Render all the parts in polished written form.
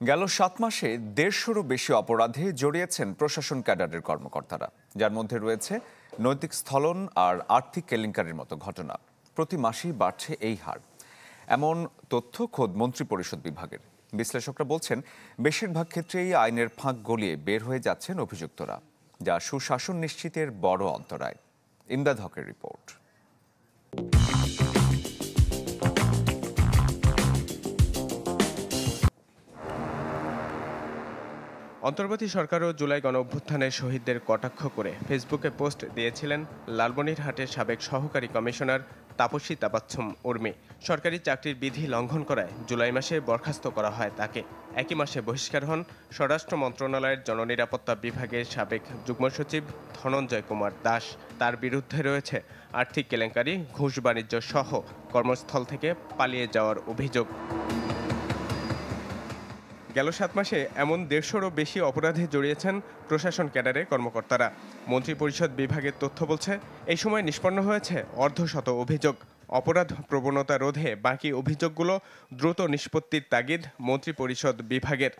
গেল ৭ মাসে ১৫০রও বেশি অপরাধে জড়িয়েছেন প্রশাসন ক্যাডারের কর্মকর্তারা, যার মধ্যে রয়েছে নৈতিক স্থলন আর আর্থিক কেলেঙ্কারির মতো ঘটনা। প্রতি মাসেই বাড়ছে এই হার, এমন তথ্য খোদ মন্ত্রিপরিষদ বিভাগের। বিশ্লেষকরা বলছেন, বেশিরভাগ ক্ষেত্রেই আইনের ফাঁক গলিয়ে বের হয়ে যাচ্ছেন অভিযুক্তরা, যা সুশাসন নিশ্চিতের বড় অন্তরায়। ইমদাদ হকের রিপোর্ট। অন্তর্বর্তী সরকারও জুলাই গণঅভ্যুত্থানের শহীদদের কটাক্ষ করে ফেসবুকে পোস্ট দিয়েছিলেন লালমনিরহাটের সাবেক সহকারী কমিশনার তাপসী তাবাচ্ছুম উর্মি। সরকারি চাকরির বিধি লঙ্ঘন করায় জুলাই মাসে বরখাস্ত করা হয় তাকে। একই মাসে বহিষ্কার হন স্বরাষ্ট্র মন্ত্রণালয়ের জননিরাপত্তা বিভাগের সাবেক যুগ্ম সচিব ধনঞ্জয় কুমার দাস। তার বিরুদ্ধে রয়েছে আর্থিক কেলেঙ্কারি, ঘুষ বাণিজ্য সহ কর্মস্থল থেকে পালিয়ে যাওয়ার অভিযোগ। গেল ৭ মাসে এমন ১৫০রও বেশি অপরাধে জড়িয়েছেন প্রশাসন ক্যাডারে কর্মকর্তারা। মন্ত্রিপরিষদ বিভাগের তথ্য বলছে, এই সময় নিষ্পন্ন হয়েছে অর্ধশত অভিযোগ। অপরাধ প্রবণতা রোধে বাকি অভিযোগগুলো দ্রুত নিষ্পত্তির তাগিদ মন্ত্রিপরিষদ বিভাগের।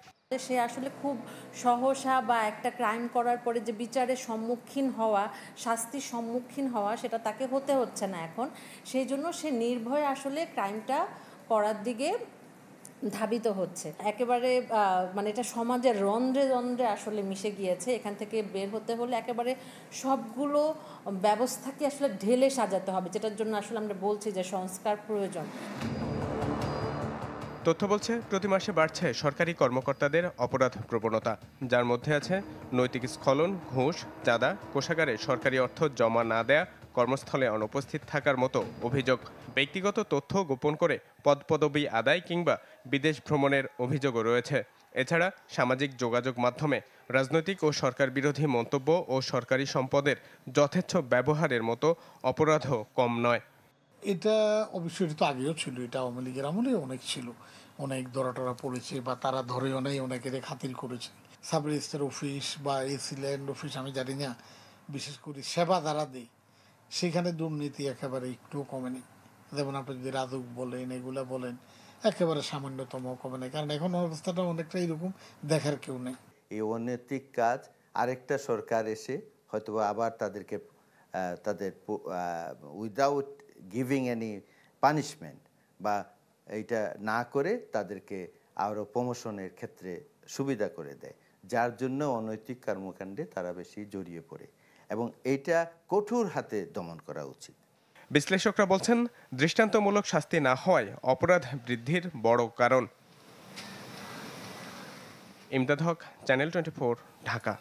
সে আসলে খুব সহসা বা একটা ক্রাইম করার পরে যে বিচারের সম্মুখীন হওয়া, শাস্তির সম্মুখীন হওয়া, সেটা তাকে হতে হচ্ছে না এখন। সেই জন্য সে নির্ভয়ে আসলে ক্রাইমটা করার দিকে ধাবিত হচ্ছে। একেবারে মানে এটা সমাজের রন্ধ্রে রন্ধ্রে আসলে মিশে গিয়েছে। এখান থেকে বের হতে হলে একেবারে সবগুলো ব্যবস্থাকে আসলে ঢেলে সাজাতে হবে, যেটার জন্য আসলে আমরা বলছি যে সংস্কার প্রয়োজন। তথ্য বলছে, প্রতি মাসে বাড়ছে সরকারি কর্মকর্তাদের অপরাধ প্রবণতা, যার মধ্যে আছে নৈতিক স্খলন, ঘুষ, চাঁদা, কোষাগারে সরকারি অর্থ জমা না দেয়া, কর্মস্থলে অনুপস্থিত থাকার মতো অভিযোগ। ব্যক্তিগত তথ্য গোপন করে পদপদবি আদায় কিংবা বিদেশ ভ্রমণের অভিযোগও রয়েছে। এছাড়া সামাজিক যোগাযোগ মাধ্যমে রাজনৈতিক ও সরকার বিরোধী মন্তব্য ও সরকারি সম্পদের যথেচ্ছ ব্যবহারের মতো অপরাধও কম নয়। এটা অবশ্যই তো আগেও ছিল, এটা আওয়ামী লীগের আমলে অনেক ছিল, অনেক ধরাটরা পড়েছে বা তারা ধরেও নেই, অনেকের খাতির করেছে। সাব রেজিস্ট্রার অফিস বা এসি ল্যান্ড অফিস, আমি জানি না, বিশেষ করে সেবা দ্বারা দেয়, সেখানে দুর্নীতি একেবারে একটুও কমেনি। যেমন আপনি যদি রাজুক বলেন, এগুলা বলেন, একেবারে সামান্যতম কমে নেই, কারণ এখন অবস্থাটা অনেকটা এরকম, দেখার কেউ নেই। এই অনৈতিক কাজ আরেকটা সরকার এসে হয়তোবা আবার তাদের উইদাউট গিভিং এনি পানিশমেন্ট বা এইটা না করে তাদেরকে আরও প্রমোশনের ক্ষেত্রে সুবিধা করে দেয়, যার জন্য অনৈতিক কর্মকাণ্ডে তারা বেশি জড়িয়ে পড়ে, এবং এইটা কঠোর হাতে দমন করা উচিত। বিশ্লেষকরা বলছেন, দৃষ্টান্তমূলক শাস্তি না হওয়ায় অপরাধ বৃদ্ধির বড় কারণ। ইমদাদ হক, চ্যানেল 24, ঢাকা।